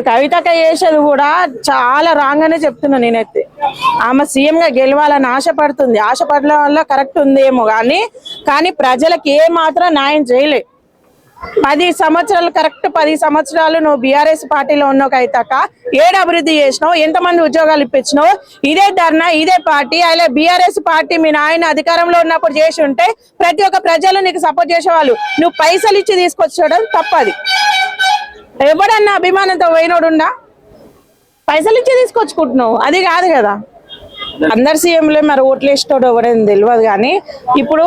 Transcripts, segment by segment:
కవితక్క చేసేది కూడా చాలా రాంగ్ అనే చెప్తున్నా నేనైతే. ఆమె సీఎం గా గెలవాలని ఆశపడుతుంది, ఆశపడడం వల్ల కరెక్ట్ ఉందేమో కానీ ప్రజలకు ఏ మాత్రం న్యాయం చేయలే. 10 సంవత్సరాలు కరెక్ట్ 10 సంవత్సరాలు నువ్వు బీఆర్ఎస్ పార్టీలో ఉన్నావు కవితక్క. ఏడు అభివృద్ధి చేసినావు, ఎంతమంది ఉద్యోగాలు ఇప్పించినావు? ఇదే ధర్నా ఇదే పార్టీ అలా బీఆర్ఎస్ పార్టీ మీ నాయన అధికారంలో ఉన్నప్పుడు చేసి ఉంటే ప్రతి ఒక్క ప్రజలు నీకు సపోర్ట్ చేసేవాళ్ళు. నువ్వు పైసలు ఇచ్చి తీసుకొచ్చడం తప్పది. ఎవడన్నా అభిమానంతో పోయినోడుండా? పైసలు ఇచ్చి తీసుకొచ్చుకుంటున్నావు, అది కాదు కదా. అందరు సీఎంలే మరి ఓట్లు వేసేటోడు ఎవరైనా తెలియదు. కానీ ఇప్పుడు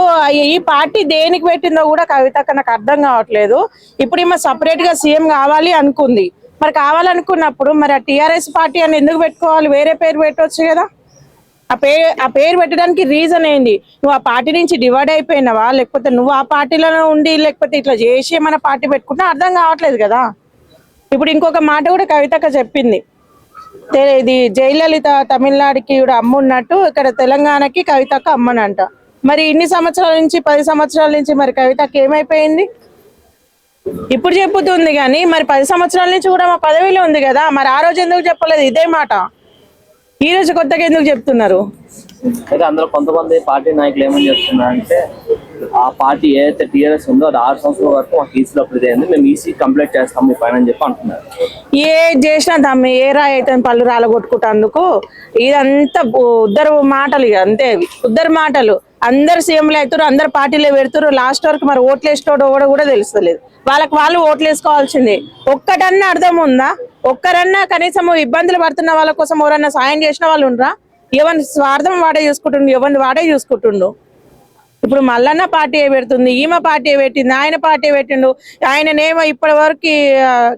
ఈ పార్టీ దేనికి పెట్టిందో కూడా కవితక్క నాకు అర్థం కావట్లేదు. ఇప్పుడు ఈమె సపరేట్ గా సీఎం కావాలి అనుకుంది. మరి కావాలనుకున్నప్పుడు మరి ఆ టీఆర్ఎస్ పార్టీ అని ఎందుకు పెట్టుకోవాలి? వేరే పేరు పెట్టవచ్చు కదా. ఆ పేరు పెట్టడానికి రీజన్ ఏంటి? నువ్వు ఆ పార్టీ నుంచి డివైడ్ అయిపోయినావా, లేకపోతే నువ్వు ఆ పార్టీలోనే ఉండి లేకపోతే ఇట్లా చేసి మన పార్టీ పెట్టుకుంటా అర్థం కావట్లేదు కదా. ఇప్పుడు ఇంకొక మాట కూడా కవితక్క చెప్పింది, ఇది జయలలిత తమిళనాడుకి కూడా అమ్మున్నట్టు ఇక్కడ తెలంగాణకి కవితక్క అమ్మనంట. మరి ఇన్ని సంవత్సరాల నుంచి 10 సంవత్సరాల నుంచి మరి కవితక్క ఏమైపోయింది? ఇప్పుడు చెప్పుతుంది కానీ మరి 10 సంవత్సరాల నుంచి కూడా మా పదవిలో ఉంది కదా. మరి ఆ రోజు ఎందుకు చెప్పలేదు ఇదే మాట? ఈ రోజు కొత్తగా ఎందుకు చెప్తున్నారు? అయితే అందులో కొంతమంది పార్టీ నాయకులు ఏమని చెప్తున్నారంటే ఆ పార్టీ ఏదైతే టీఆర్ఎస్ ఉందో అది 6 సంవత్సరాల వరకు మాకు ఈసీలో అప్లై అయింది, మేము ఈసీ కంప్లీట్ చేస్తాం మీ పైన అని చెప్పి అంటున్నారు. ఏ చేసినా తమ్మి ఏ అయితే పళ్ళు రాలగొట్టుకుంటేందుకు ఇదంతా ఉద్దరు మాటలు, ఇక అంతే ఉద్దరు మాటలు. అందరు సీఎంలు అవుతారు, అందరు పార్టీలో పెడతారు, లాస్ట్ వరకు మరి ఓట్లు వేసుకోవడం కూడా తెలుస్తలేదు. వాళ్ళకి వాళ్ళు ఓట్లు వేసుకోవాల్సిందే. ఒక్కటన్నా అర్థం ఉందా? ఒక్కరన్నా కనీసం ఇబ్బందులు పడుతున్న వాళ్ళ కోసం ఎవరన్నా సాయం చేసిన వాళ్ళు ఉండరా? ఎవరి స్వార్థం వాడే చూసుకుంటుండు, ఎవరిని వాడే చూసుకుంటుండు. ఇప్పుడు మల్లన్న పార్టీ పెడుతుంది, ఈమె పార్టీ పెట్టింది, ఆయన పార్టీ పెట్టిండు. ఆయననేమో ఇప్పటి వరకు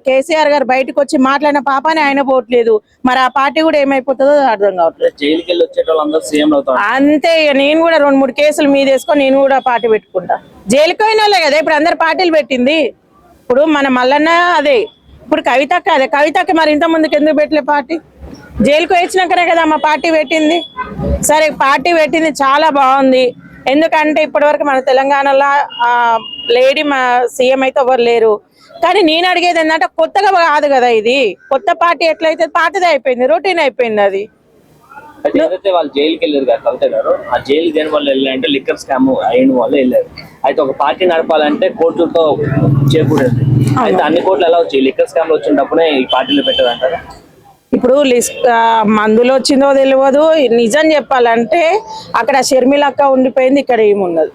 కేసీఆర్ గారు బయటకు వచ్చి మాట్లాడిన పాపానే ఆయన పోవట్లేదు. మరి ఆ పార్టీ కూడా ఏమైపోతుందో అర్థం కావట్లేదు. జైలుకి వెళ్ళి వచ్చేటోళ్ళందరూ సీఎం అవుతారు అంతే. నేను కూడా 2-3 కేసులు మీద వేసుకొని నేను కూడా పార్టీ పెట్టుకుంటా. జైలుకి పోయిన వాళ్ళే కదా ఇప్పుడు అందరు పార్టీలు పెట్టింది. ఇప్పుడు మన మల్లన్న అదే, ఇప్పుడు కవితక్క అదే. కవితక్క మరి ఇంత ముందుకు ఎందుకు పెట్టలే పార్టీ? జైలుకు వచ్చినాకనే కదా మా పార్టీ పెట్టింది. సరే పార్టీ పెట్టింది చాలా బాగుంది. ఎందుకంటే ఇప్పటి వరకు మన తెలంగాణలో లేడీ మా సీఎం అయితే ఎవరు లేరు. కానీ నేను అడిగేది ఏంటంటే కొత్తగా కాదు కదా ఇది. కొత్త పార్టీ ఎట్లయితే పాతదే అయిపోయింది, రొటీన్ అయిపోయింది అది. ఏదైతే వాళ్ళు జైలుకి వెళ్ళారు కదా కవిత గారు, ఆ జైలు దేని వల్ల వెళ్ళారంటే లిక్కర్ స్కామ్ అయిన వల్ల వెళ్ళారు. అయితే ఒక పార్టీ నడపాలంటే కోర్టులతో చేకూడేది. అయితే అన్ని కోర్టులు ఎలా వచ్చాయి? లిక్కర్ స్కామ్ వచ్చినప్పుడే ఈ పార్టీలో పెట్టారంటారా? ఇప్పుడు మందులో వచ్చిందో తెలియదు. నిజం చెప్పాలంటే అక్కడ షర్మిలక్క ఉండిపోయింది, ఇక్కడ ఏమున్నది.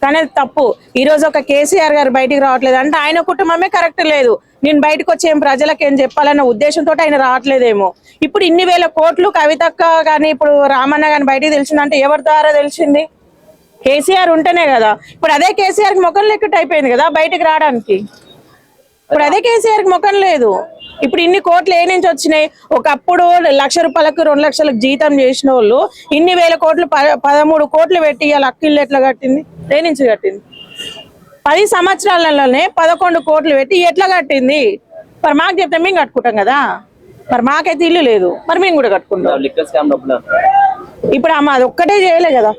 కానీ అది తప్పు. ఈరోజు ఒక కేసీఆర్ గారు బయటికి రావట్లేదు అంటే ఆయన కుటుంబమే కరెక్ట్ లేదు. నేను బయటకు వచ్చి ఏం ప్రజలకు ఏం చెప్పాలన్న ఉద్దేశంతో ఆయన రావట్లేదేమో. ఇప్పుడు ఇన్ని వేల కోట్లు కవితక్క కానీ ఇప్పుడు రామన్న కానీ బయటికి తెలిసిందంటే ఎవరి ద్వారా తెలిసింది? కేసీఆర్ ఉంటేనే కదా. ఇప్పుడు అదే కేసీఆర్ కి ముఖం లెక్కట్ అయిపోయింది కదా బయటకు రావడానికి. ఇప్పుడు అదే కేసీఆర్ కి ముఖం లేదు. ఇప్పుడు ఇన్ని కోట్లు ఏ నుంచి వచ్చినాయి? ఒకప్పుడు 1,00,000 రూపాయలకు 2 లక్షలకు జీతం చేసిన వాళ్ళు ఇన్ని వేల కోట్లు 13 కోట్లు పెట్టి ఇవాళ అక్కిళ్ళు ఎట్లా కట్టింది? ఏ నుంచి కట్టింది? 10 సంవత్సరాలలోనే 11 కోట్లు పెట్టి ఎట్లా కట్టింది? మరి మాకు చెప్తే మేము కట్టుకుంటాం కదా. మరి మాకైతే ఇల్లు లేదు, మరి మేము కూడా కట్టుకుంటాం. ఇప్పుడు ఆమె అది ఒక్కటే చేయలే కదా.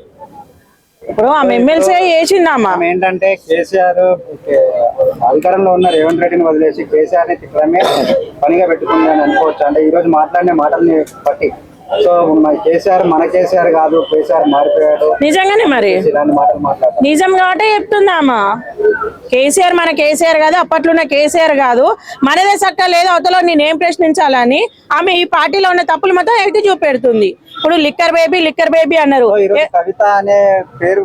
ఇప్పుడు ఆమె ఎమ్మెల్సీ చేసిందమ్మా. ఏంటంటే కేసీఆర్ అధికారంలో ఉన్న రేవంత్ రెడ్డిని వదిలేసి కేసీఆర్ ని తిక్కడమే పనిగా పెట్టుకుందని అనుకోవచ్చు. అంటే ఈ రోజు మాట్లాడిన మాటల్ని బట్టి సో కేసీఆర్ మన కేసీఆర్ కాదు, కేసీఆర్ మారిపోయాడు. నిజంగానే మరి నిజం కాబట్టి చెప్తుందామా. కేసీఆర్ మన కేసీఆర్ కాదు, అప్పట్లో ఉన్న కేసీఆర్ కాదు. మనదే చట్టం లేదు, అవతల నేనేం ప్రశ్నించాలని ఆమె ఈ పార్టీలో ఉన్న తప్పులు మొత్తం ఎత్తి చూపెడుతుంది. ఇప్పుడు లిక్కర్ బేబీ అన్నారు. కవిత అనే పేరు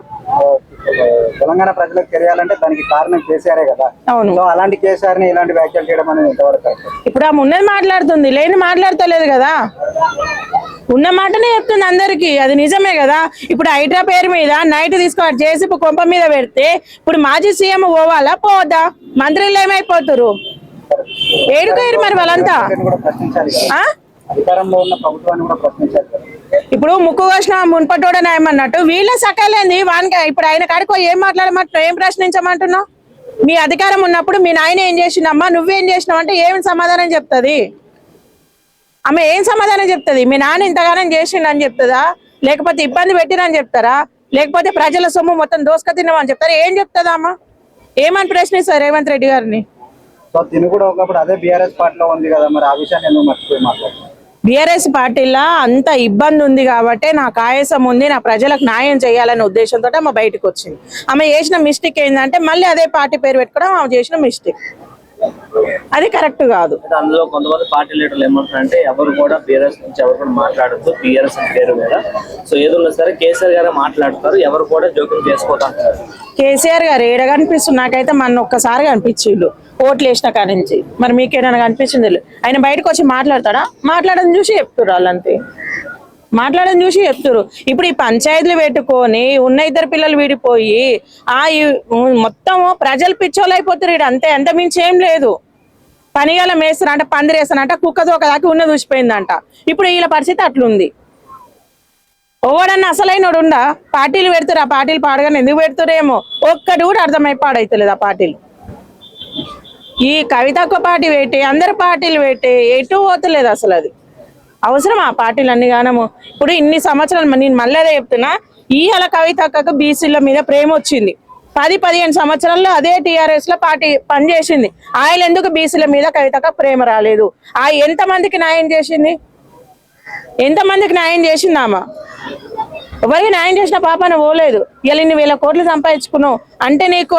తెలంగాణ ప్రజలకు తెలియాలంటే దానికి కారణం కేసీఆర్ కదా. అవును. అలాంటి కేసీఆర్ ని ఇలాంటి వ్యాఖ్యలు చేయడం అనేది ఎంతవరకు? ఇప్పుడు ఆమె ఉన్నది మాట్లాడుతుంది, లేని మాట్లాడతలేదు కదా. ఉన్న మాటనే చెప్తుంది అందరికి, అది నిజమే కదా. ఇప్పుడు హైడ్రా పేరు మీద నైట్ తీసుకొని చేసి కొంప మీద పెడితే ఇప్పుడు మాజీ సీఎం పోవాలా పోవద్దా? మంత్రులు ఏమైపోతారు? ఏడుకోరు మరి వాళ్ళంతా. అధికారంలో ఉన్న ప్రభుత్వాన్ని కూడా ప్రశ్నించారు. ఇప్పుడు ముక్కు కోసిన మున్పటోడ నాయమన్నట్టు వీళ్ళ సకాలేంది వానికి. ఇప్పుడు ఆయన కాడికో ఏం మాట్లాడమంటున్నావు, ఏం ప్రశ్నించమంటున్నావు? మీ అధికారం ఉన్నప్పుడు మీ నాయన ఏం చేసినమ్మా, నువ్వేం చేసినావు అంటే ఏం సమాధానం చెప్తుంది ఆమె? ఏం సమాధానం చెప్తుంది? మీ నాన్న ఇంతగానం చేసిండని చెప్తుందా? లేకపోతే ఇబ్బంది పెట్టినని చెప్తారా? లేకపోతే ప్రజల సొమ్ము మొత్తం దోసుక తిన్నామని చెప్తారా? ఏం చెప్తుందా అమ్మ? ఏమని ప్రశ్నిస్తారు రేవంత్ రెడ్డి గారిని? సో సో తిను కూడా ఒకప్పుడు అదే బీఆర్ఎస్ పార్టీలో ఉంది కదా, మరి ఆ విషయాన్ని ఎందుకు మర్చిపోయి మాట్లాడుతున్నారు? బీఆర్ఎస్ పార్టీలో అంత ఇబ్బంది ఉంది కాబట్టి నాకు ఆయాసం ఉంది, నా ప్రజలకు న్యాయం చేయాలనే ఉద్దేశంతో ఆమె బయటకు వచ్చింది. ఆమె చేసిన మిస్టేక్ ఏంటంటే మళ్ళీ అదే పార్టీ పేరు పెట్టుకోవడం ఆమె చేసిన మిస్టేక్, అది కరెక్ట్ కాదు. అందులో కొంతమంది పార్టీ లీడర్లు ఏమంటారంటే ఎవరు కూడా బీఆర్ఎస్ నుంచి ఎవరు కూడా మాట్లాడద్దు బీఆర్ఎస్ పేరు మీద, సో ఏదన్నా సరే కేసీఆర్ గారే మాట్లాడతారు, ఎవరు కూడా జోక్యం చేసుకోతారు. కేసీఆర్ గారు ఏడ కనిపిస్తుంది నాకైతే మన ఒక్కసారి కనిపించిండు ఓట్లు వేసిన కాడి నుంచి, మరి మీకేమైనా కనిపించింది? ఆయన బయటకు వచ్చి మాట్లాడతాడా? మాట్లాడని చూసి చెప్తారు వాళ్ళంతే, మాట్లాడని చూసి చెప్తారు. ఇప్పుడు ఈ పంచాయతీలు పెట్టుకొని ఉన్న ఇద్దరు పిల్లలు విడిపోయి మొత్తం ప్రజలు పిచ్చోళ్ళు అయిపోతారు. ఇక్కడ అంతే, అంత మించి ఏం లేదు. పనిగల మేస్తారంట, పందిరేస్తానంట, కుక్కతో ఒకదాకా ఉన్న చూసిపోయిందంట. ఇప్పుడు వీళ్ళ పరిస్థితి అట్లుంది. ఓడన్నా అసలైనోడు ఉండా? పార్టీలు పెడతారు, ఆ పార్టీలు పాడగానే ఎందుకు పెడతారేమో ఒక్కటి కూడా అర్థమై పాడైతలేదు ఆ పార్టీలు. ఈ కవితక్క పార్టీ పెట్టి అందరు పార్టీలు పెట్టి ఎటు పోతలేదు అసలు. అది అవసరం ఆ పార్టీలు అన్ని గానము. ఇప్పుడు ఇన్ని సంవత్సరాలు నేను మళ్ళీ అదే చెప్తున్నా, ఇవాళ కవితక్కకు బీసీల మీద ప్రేమ వచ్చింది. 10-15 సంవత్సరాల్లో అదే టీఆర్ఎస్ లో పార్టీ పనిచేసింది. ఆయన ఎందుకు బీసీల మీద కవితక్క ప్రేమ రాలేదు? ఆ ఎంతమందికి న్యాయం చేసింది? ఎంతమందికి న్యాయం చేసింది ఆమె? ఎవరికి న్యాయం చేసిన పాపన పోలేదు. ఇలా ఇన్ని వేల కోట్లు సంపాదించుకున్నావు అంటే నీకు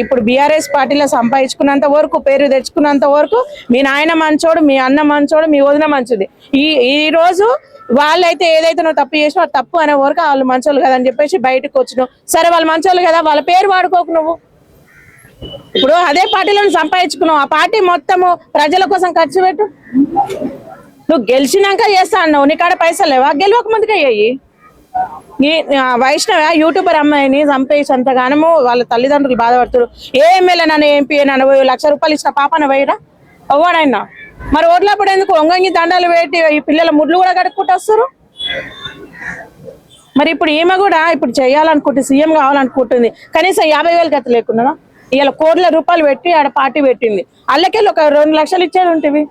ఇప్పుడు బీఆర్ఎస్ పార్టీలో సంపాదించుకున్నంత వరకు, పేరు తెచ్చుకున్నంత వరకు మీ నాయన మంచోడు, మీ అన్న మంచోడు, మీ వదిన మంచిది. ఈ రోజు వాళ్ళైతే ఏదైతే నువ్వు తప్పు చేసినా తప్పు అనే వరకు వాళ్ళు మంచోళ్ళు కదా అని చెప్పేసి బయటకు వచ్చినావు. సరే వాళ్ళు మంచోళ్ళు కదా, వాళ్ళ పేరు వాడుకోకు నువ్వు. ఇప్పుడు అదే పార్టీలో సంపాదించుకున్నావు, ఆ పార్టీ మొత్తము ప్రజల కోసం ఖర్చు పెట్టు. నువ్వు గెలిచినాక చేస్తా అన్నావు, నీ కాడ పైసలు లేవా? గెలవక ముందుకే అయ్యి. వైష్ణవ యూట్యూబర్ అమ్మాయిని చంపేసి అంతగానము వాళ్ళ తల్లిదండ్రులు బాధపడుతారు. ఏ ఎమ్మెల్యే నన్ను ఎంపీ నన్ను ₹1,00,000 ఇచ్చిన పాపన వేయరా అవ్వడైనా? మరి ఓట్లప్పుడు ఎందుకు ఒంగంగి దండాలు పెట్టి ఈ పిల్లల ముడ్లు కూడా కడుక్కుంటూ వస్తారు? మరి ఇప్పుడు ఈమె కూడా ఇప్పుడు చేయాలనుకుంటుంది, సీఎం కావాలనుకుంటుంది, కనీసం 50,000 గత లేకున్నదా? ఇవాళ కోట్ల రూపాయలు పెట్టి ఆడ పార్టీ పెట్టింది, అల్లకెళ్ళి ఒక 2 లక్షలు ఇచ్చేది ఉంటుంది.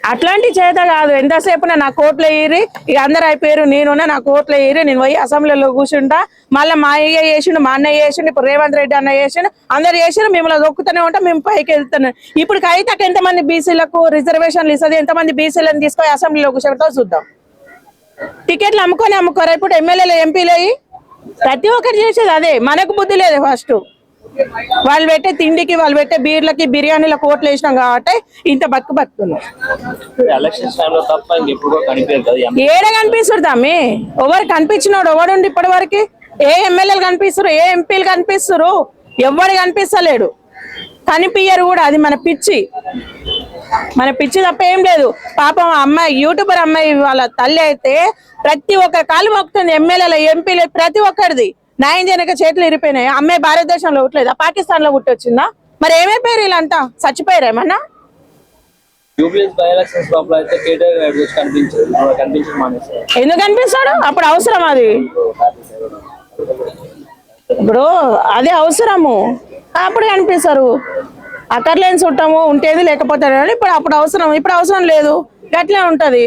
అట్లాంటి చేత కాదు. ఎంతసేపు నా కోట్లు వేయరి, ఇక అందరు అయిపోయారు, నేనున్నా నా కోట్లు వేయరి, నేను పోయి అసెంబ్లీలో కూర్చుంటా, మళ్ళీ మా అయ్య చేసిండు, మా అన్నయ్య చేసిండు, ఇప్పుడు రేవంత్ రెడ్డి అన్న చేసిండు, అందరు చేసిండు, మిమ్మల్ని దొక్కుతూనే ఉంటాం, మేము పైకి వెళ్తున్నాం. ఇప్పుడు కవితకు ఎంతమంది బీసీలకు రిజర్వేషన్లు ఇస్తుంది, ఎంతమంది బీసీలను తీసుకొని అసెంబ్లీలో కూర్చోబెడతావు చూద్దాం. టికెట్లు అమ్ముకోరా? ఇప్పుడు ఎమ్మెల్యేలు ఎంపీలు అయ్యి ప్రతి ఒక్కరు చేసేది అదే. మనకు బుద్ధి లేదు. ఫస్ట్ వాళ్ళు పెట్టే తిండికి, వాళ్ళు పెట్టే బీర్లకి, బిర్యానీలకు ఓట్లు వేసినాం కాబట్టి ఇంత బతుకుతున్నాం. ఏడ కనిపిస్తుంది తమ్మి? ఎవరు కనిపించినోడు ఎవడుండి ఇప్పటి వరకు? ఏ ఎమ్మెల్యేలు కనిపిస్తారు? ఏ ఎంపీలు కనిపిస్తారు? ఎవరు కనిపిస్తలేడు, కనిపించరు కూడా. అది మన పిచ్చి, మన పిచ్చి తప్ప ఏం లేదు. పాపం అమ్మాయి యూట్యూబర్ అమ్మాయి వాళ్ళ తల్లి అయితే ప్రతి ఒక్క కాలు మొక్కుతుంది. ఎమ్మెల్యేలు, ఎంపీలు ప్రతి ఒక్కరిది న్యాయం చేయక చేతులు ఇరిపోయినాయి. అమ్మాయి భారతదేశంలో పుట్టలేదా? పాకిస్తాన్ లో పుట్టొచ్చిందా? మరి ఏమైపోయారు వీళ్ళంతా? చచ్చిపోయారు ఏమన్నా? ఎందుకు కనిపిస్తాడు? అప్పుడు అవసరం అది. ఇప్పుడు అదే అవసరము, అప్పుడు కనిపిస్తారు. అక్కర్లేని చుట్టము ఉంటేది లేకపోతే ఇప్పుడు అప్పుడు అవసరం, ఇప్పుడు అవసరం లేదు. గట్లే ఉంటది.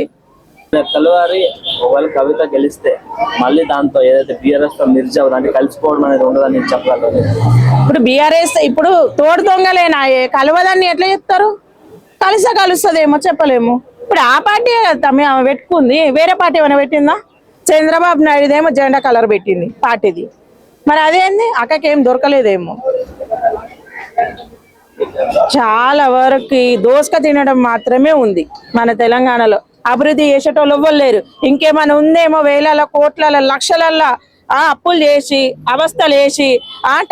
తెల్లవారి ఒకవేళ కవిత గెలిస్తే మళ్ళీ దాంతో ఏదైతే బీఆర్ఎస్ తో మిర్జా అంటే కలిసిపోవడం అనేది ఉండదని నేను చెప్పగలను. ఇప్పుడు బీఆర్ఎస్ ఇప్పుడు తోడు దొంగలేనా? కలవదాన్ని ఎట్లా చెప్తారు? కలిసా కలుస్తుందేమో చెప్పలేము. ఇప్పుడు ఆ పార్టీ ఆమె పెట్టుకుంది, వేరే పార్టీ ఏమైనా పెట్టిందా? చంద్రబాబు నాయుడుదేమో జెండా కలర్ పెట్టింది పార్టీది. మరి అదేంది? అక్కకేం దొరకలేదేమో. చాలా వరకు దోసక తినడం మాత్రమే ఉంది మన తెలంగాణలో. అభివృద్ధి చేసేటోళ్ళు ఎవ్వరు లేరు. ఇంకేమైనా ఉందేమో వేల కోట్ల లక్షలల్లా అప్పులు చేసి, అవస్థలు వేసి,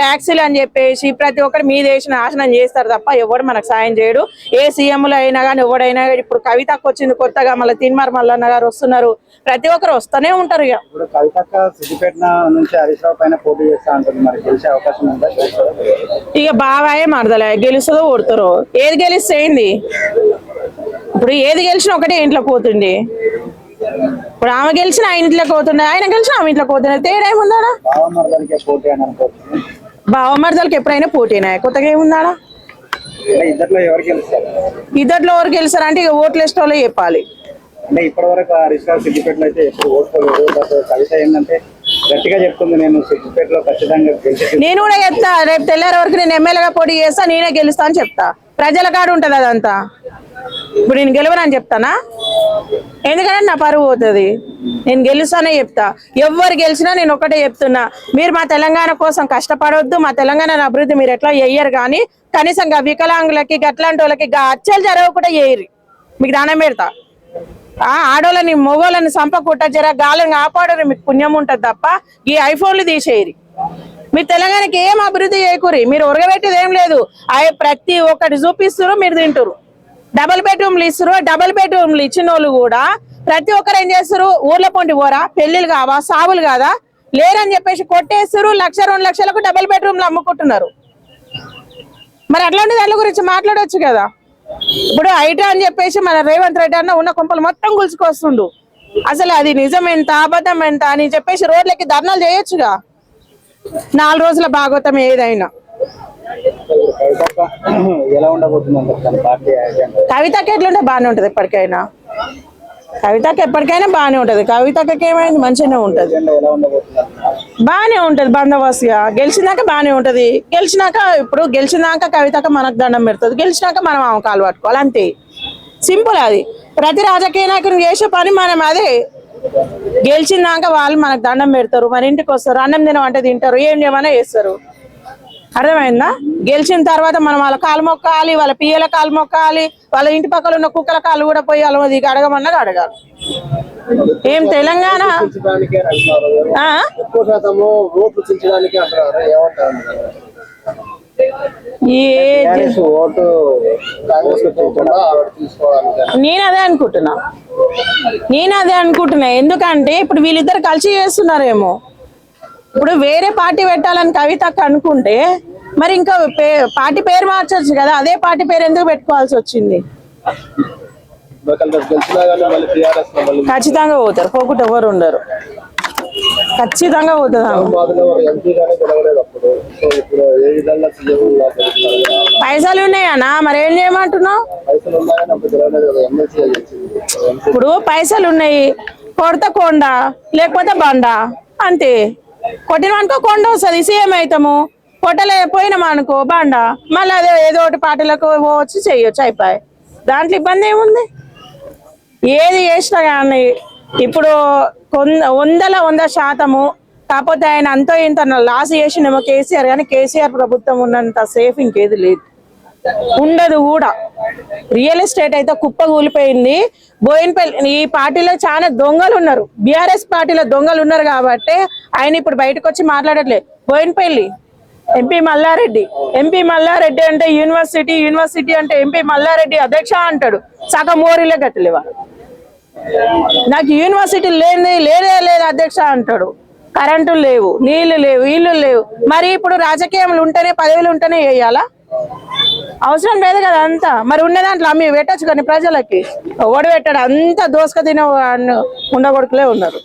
ట్యాక్సీలు అని చెప్పేసి ప్రతి ఒక్కరు మీద వేసి నాశనం చేస్తారు తప్ప ఎవడు మనకు సాయం చేయడు. ఏ సీఎంలు అయినా కానీ ఎవడైనా. ఇప్పుడు కవితకు వచ్చింది కొత్తగా, మళ్ళీ తిన్మార్ మల్లన్న గారు వస్తున్నారు, ప్రతి ఒక్కరు వస్తూనే ఉంటారు. ఇప్పుడు కవితక్క సిద్దిపేట నుంచి హరీష్ రావు పైన పోటీ చేస్తా ఉంటుంది, మరి గెలిచే అవకాశం ఉందా? ఇక బాబాయే మరదలే, గెలుస్తుందో ఓడతారో. ఏది గెలిస్తే ఏంది? ఇప్పుడు ఏది గెలిచినా ఒకటే ఇంట్లో పోతుండే. ఇప్పుడు ఆమె గెలిచిన ఆయన ఇంట్లోకి పోతుండే, ఆయన గెలిచిన ఆమె ఇంట్లోకి పోతుండే. తేడా ఏముందా? బావమరదలకి ఎప్పుడైనా పోటీనా? కొత్తగా ఏముందా? ఇద్దట్లో ఎవరు గెలుస్తారు? ఇద్దట్లో ఎవరు గెలుస్తారు అంటే ఇక ఓట్లు వేసే వాళ్ళే చెప్పాలి. అంటే ఇప్పటి వరకు హరీష్ రావు సిద్దిపేటలో అయితే ఎప్పుడు ఓడుకోలేదు. కవిత ఏంటంటే గట్టిగా చెప్తుంది, నేను సిద్దిపేటలో ఖచ్చితంగా గెలిచి నేను కూడా చెప్తా, రేపు తెల్లారి వరకు నేను ఎమ్మెల్యేగా పోటీ చేస్తా, నేనే గెలుస్తా అని చెప్తా. ప్రజల కాడు ఉంటది అదంతా. ఇప్పుడు నేను గెలవనని చెప్తానా? ఎందుకంటే నా పరువు పోతుంది. నేను గెలుస్తానే చెప్తా. ఎవరు గెలిచినా నేను ఒకటే చెప్తున్నా, మీరు మా తెలంగాణ కోసం కష్టపడొద్దు, మా తెలంగాణ అభివృద్ధి మీరు ఎట్లా చెయ్యరు, కానీ కనీసం వికలాంగులకి గట్లాంటి వాళ్ళకి అచ్చలు జరగకుండా చేయరు. మీకు దానం పెడతా. ఆడోళ్ళని మొగోళ్ళని సంపకుట్ట జర గాలిని కాపాడరు, మీకు పుణ్యం ఉంటుంది తప్ప ఈ ఐఫోన్లు తీసేయరు. మీరు తెలంగాణకి ఏం అభివృద్ధి చేయకూరి. మీరు ఉరగబెట్టేది ఏం లేదు. అవి ప్రతి ఒక్కటి చూపిస్తారు, మీరు తింటారు. డబుల్ బెడ్రూమ్లు ఇస్తారు. డబుల్ బెడ్రూమ్లు ఇచ్చిన వాళ్ళు కూడా ప్రతి ఒక్కరు ఏం చేస్తారు, ఊర్ల పొంటి పోరా, పెళ్లిళ్ళు కావా, సావులు కాదా, లేరని చెప్పేసి కొట్టేస్తారు. 1,00,000 2 లక్షలకు డబుల్ బెడ్రూమ్లు అమ్ముకుంటున్నారు. మరి అట్లాంటి దాని గురించి మాట్లాడవచ్చు కదా. ఇప్పుడు ఐటా అని చెప్పేసి మన రేవంత్ రెడ్డి అన్న ఉన్న కొంపలు మొత్తం గుల్చుకొస్తుండు. అసలు అది నిజం ఎంత అబద్ధం ఎంత అని చెప్పేసి రోడ్లకి ధర్నాలు చేయొచ్చుగా. 4 రోజుల భాగవతం ఏదైనా. ఎలా ఉండబోతుంది పార్టీ అజెండా? కవితకి ఎట్లుంటే బాగానే ఉంటది. ఎప్పటికైనా కవితకి ఎప్పటికైనా బాగానే ఉంటది. కవితకి ఏమైంది, మంచిగానే ఉంటది, అజెండా ఎలా ఉండబోతుంది? బాగానే ఉంటది. బందోబస్తుగా గెలిచినాక బాగానే ఉంటది. ఇప్పుడు గెలిచినాక కవితక మనకు దండం పెడుతుంది, గెలిచినాక మనం ఆమె కాలు పట్టుకోవాలి, అంతే. సింపుల్. అది ప్రతి రాజకీయ నాయకుని చేసే పని. మనం అదే గెలిచినాక వాళ్ళు మనకు దండం పెడతారు, మన ఇంటికి వస్తారు, అన్నం తినమంటే తింటారు, ఏం చేయమన్నా చేస్తారు. అర్థమైందా? గెలిచిన తర్వాత మనం వాళ్ళ కాలు మొక్కాలి, వాళ్ళ పియ్యల కాలు మొక్కాలి, వాళ్ళ ఇంటి పక్కల ఉన్న కుక్కల కాలు కూడా పోయి వాళ్ళ దిగి అడగమన్నది అడగాలి. ఏం తెలంగాణ నేను అదే అనుకుంటున్నా. ఎందుకంటే ఇప్పుడు వీళ్ళిద్దరు కలిసి చేస్తున్నారేమో. ఇప్పుడు వేరే పార్టీ పెట్టాలని కవితకు అనుకుంటే మరి ఇంకా పార్టీ పేరు మార్చొచ్చు కదా. అదే పార్టీ పేరు ఎందుకు పెట్టుకోవాల్సి వచ్చింది? ఖచ్చితంగా పోతారు, పోకుండా ఎవరు ఉండరు. ఖచ్చితంగా పోతుంది. పైసలు ఉన్నాయన్నా, మరి ఏం చేయమంటున్నావు? ఇప్పుడు పైసలు ఉన్నాయి, కొడత కొండ లేకపోతే బండ, అంతే. కొట్టిననుకో కొండ వస్తుంది, సీఎం అవుతాము. కొట్టలేకపోయినాం అనుకో బండ, మళ్ళీ అదే ఏదో ఒకటి పార్టీలకు వచ్చి చెయ్యొచ్చు, అయిపోయి. దాంట్లో ఇబ్బంది ఏముంది? ఏది చేసినా కానీ ఇప్పుడు 100% కాకపోతే ఆయన అంతో ఇంత లాస్ చేసినేమో కేసీఆర్, కానీ కేసీఆర్ ప్రభుత్వం ఉన్నంత సేఫ్ ఇంకేది లేదు, ఉండదు కూడా. రియల్ ఎస్టేట్ అయితే కుప్ప కూలిపోయింది. బోయినపల్లి ఈ పార్టీలో చాలా దొంగలు ఉన్నారు, బీఆర్ఎస్ పార్టీలో దొంగలు ఉన్నారు కాబట్టి ఆయన ఇప్పుడు బయటకు వచ్చి మాట్లాడట్లేదు. బోయినపల్లి ఎంపీ మల్లారెడ్డి అంటే యూనివర్సిటీ అంటే ఎంపీ మల్లారెడ్డి అధ్యక్ష అంటాడు. సగం మోరీలే గట్టలేవా, నాకు యూనివర్సిటీ లేదు అధ్యక్ష అంటాడు. కరెంటులు లేవు, నీళ్లు లేవు, ఇల్లు లేవు. మరి ఇప్పుడు రాజకీయాలు ఉంటేనే, పదవులు ఉంటేనే వేయాలా? అవసరం లేదు కదా అంతా. మరి ఉన్న దాంట్లో అమ్మి పెట్టచ్చు కానీ ప్రజలకి ఓడి పెట్టాడు. అంతా దోసుక తిన ఉండగొడుకులే ఉన్నారు.